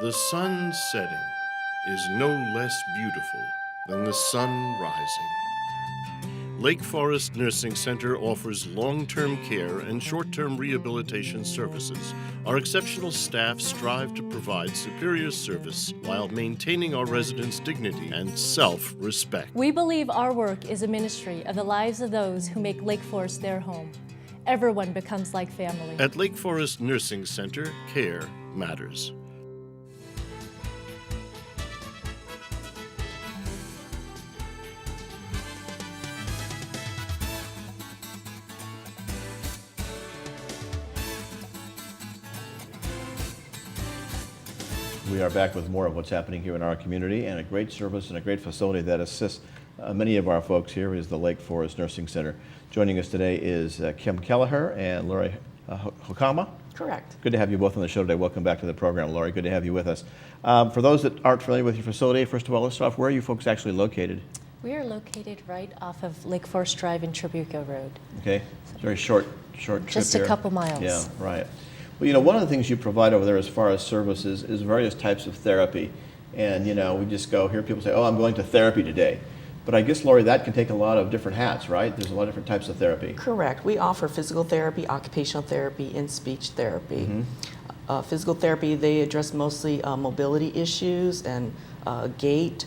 The sun setting is no less beautiful than the sun rising. Lake Forest Nursing Center offers long-term care and short-term rehabilitation services. Our exceptional staff strive to provide superior service while maintaining our residents' dignity and self-respect. We believe our work is a ministry of the lives of those who make Lake Forest their home. Everyone becomes like family. At Lake Forest Nursing Center, care matters. We are back with more of what's happening here in our community, and a great service and a great facility that assists many of our folks here is the Lake Forest Nursing Center. Joining us today is Kim Kelleher and Lori Hokama. Correct. Good to have you both on the show today. Welcome back to the program, Lori. Good to have you with us. For those that aren't familiar with your facility, first of all, let's start off, where are you folks actually located? We are located right off of Lake Forest Drive and Trabuco Road. Okay, very short trip Just here. a couple miles. Yeah, right. Well, you know, one of the things you provide over there as far as services is various types of therapy. And, you know, we just go hear people say, oh, I'm going to therapy today. But I guess, Lori, that can take a lot of different hats, right? There's a lot of different types of therapy. Correct. We offer physical therapy, occupational therapy, and speech therapy. Physical therapy, they address mostly mobility issues and gait,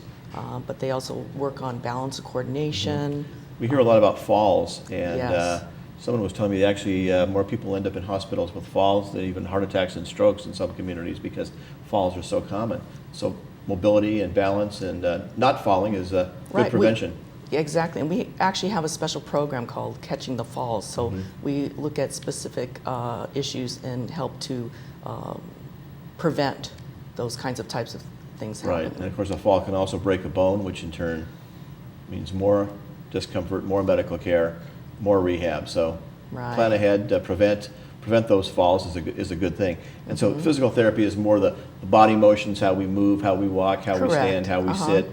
but they also work on balance and coordination. We hear a lot about falls, and Yes. someone was telling me actually more people end up in hospitals with falls than even heart attacks and strokes in some communities because falls are so common. So mobility and balance and not falling is good Right, prevention. Exactly, and we actually have a special program called Catching the Falls. So we look at specific issues and help to prevent those kinds of types of things Right, happening. and of course a fall can also break a bone, which in turn means more discomfort, more medical care, more rehab. So Right. plan ahead, prevent those falls is a good thing. And so physical therapy is more the body motions, how we move, how we walk, how we Correct. stand, how we sit,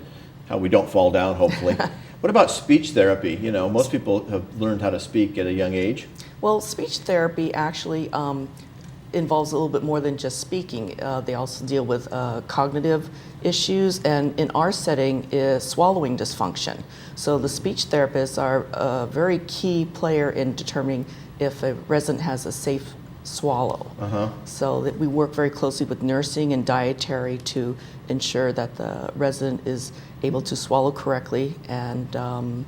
how we don't fall down, hopefully. What about speech therapy? You know, most people have learned how to speak at a young age. Well, speech therapy actually involves a little bit more than just speaking. They also deal with cognitive issues, and in our setting is swallowing dysfunction. So the speech therapists are a very key player in determining if a resident has a safe swallow. So that we work very closely with nursing and dietary to ensure that the resident is able to swallow correctly and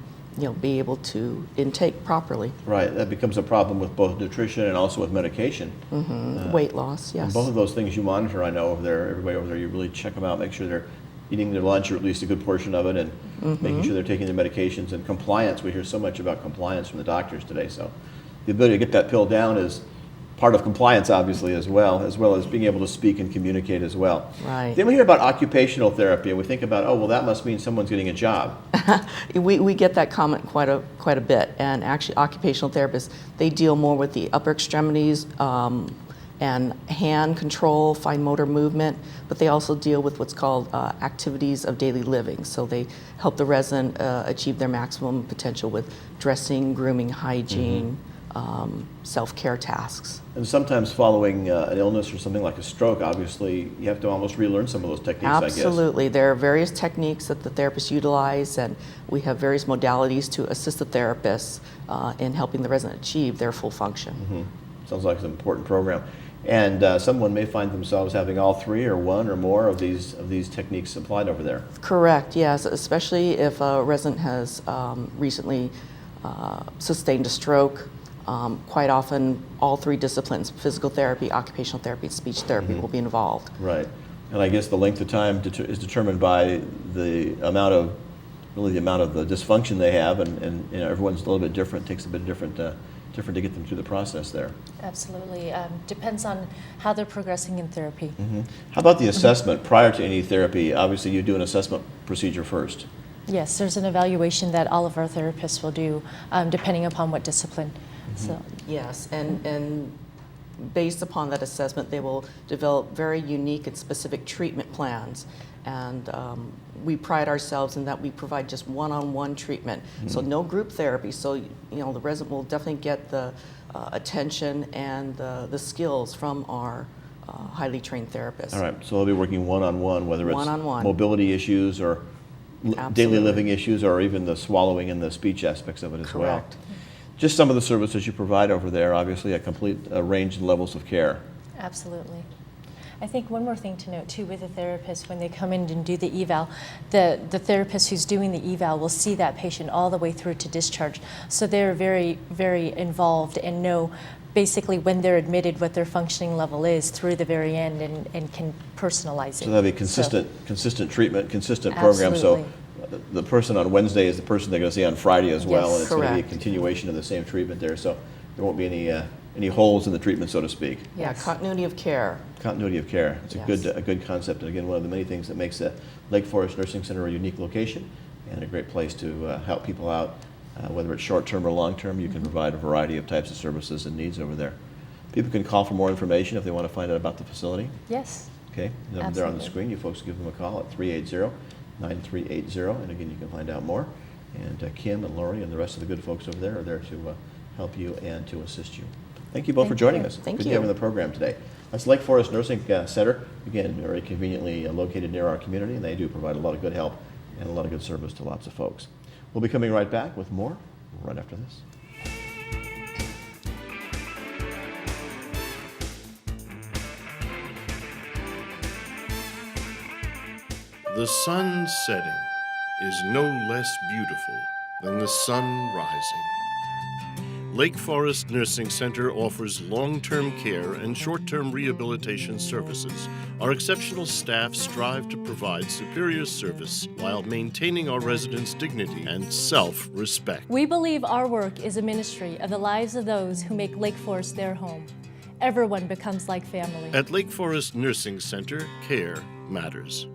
be able to intake properly. Right, that becomes a problem with both nutrition and also with medication. Weight loss, yes. And both of those things you monitor, I know, over there, everybody over there, you really check them out, make sure they're eating their lunch or at least a good portion of it, and making sure they're taking their medications. And compliance, we hear so much about compliance from the doctors today, so the ability to get that pill down is part of compliance, obviously, as well as being able to speak and communicate as well. Right. Then we hear about occupational therapy, and we think about, oh, well, that must mean someone's getting a job. We get that comment quite a bit, and actually occupational therapists, they deal more with the upper extremities and hand control, fine motor movement, but they also deal with what's called activities of daily living. So they help the resident achieve their maximum potential with dressing, grooming, hygiene, self-care tasks. And sometimes following an illness or something like a stroke, obviously, you have to almost relearn some of those techniques, I guess. Absolutely. There are various techniques that the therapists utilize, and we have various modalities to assist the therapists in helping the resident achieve their full function. Sounds like an important program. And someone may find themselves having all three or one or more of these techniques applied over there. Correct, yes, especially if a resident has recently sustained a stroke. Quite often, all three disciplines, physical therapy, occupational therapy, speech therapy, will be involved. Right. And I guess the length of time is determined by the amount of the dysfunction they have, and you know, everyone's a little bit different, takes a bit different to get them through the process there. Absolutely. Depends on how they're progressing in therapy. How about the assessment prior to any therapy? Obviously, you do an assessment procedure first. Yes, there's an evaluation that all of our therapists will do depending upon what discipline. So, Yes, and based upon that assessment, they will develop very unique and specific treatment plans. And we pride ourselves in that we provide just one-on-one treatment. So no group therapy. So the resident will definitely get the attention and the skills from our highly trained therapists. All right, so they'll be working one-on-one, whether it's One-on-one. mobility issues or daily Absolutely. living issues, or even the swallowing and the speech aspects of it as well. Correct. Just some of the services you provide over there, obviously a complete range and levels of care. Absolutely. I think one more thing to note too with the therapist, when they come in and do the eval, the therapist who's doing the eval will see that patient all the way through to discharge. So they're very, very involved and know basically when they're admitted what their functioning level is through the very end, and can personalize it. So that'll be consistent treatment, consistent program. So the person on Wednesday is the person they're going to see on Friday as well, Yes. and it's going to be a Correct. continuation of the same treatment there. So there won't be any holes in the treatment, so to speak. Yeah, Yes. continuity of care. Continuity of care. It's Yes. a good concept, and again, one of the many things that makes the Lake Forest Nursing Center a unique location and a great place to help people out, whether it's short-term or long-term. You can provide a variety of types of services and needs over there. People can call for more information if they want to find out about the facility. Yes. Okay, they're on the Absolutely. screen. You folks give them a call at 380-9380, and again, you can find out more. And Kim and Lori and the rest of the good folks over there are there to help you and to assist you. Thank you both for Thank joining you. us. Thank Good to you. have you on the program today. That's Lake Forest Nursing Center, again, very conveniently located near our community, and they do provide a lot of good help and a lot of good service to lots of folks. We'll be coming right back with more right after this. The sun setting is no less beautiful than the sun rising. Lake Forest Nursing Center offers long-term care and short-term rehabilitation services. Our exceptional staff strive to provide superior service while maintaining our residents' dignity and self-respect. We believe our work is a ministry of the lives of those who make Lake Forest their home. Everyone becomes like family. At Lake Forest Nursing Center, care matters.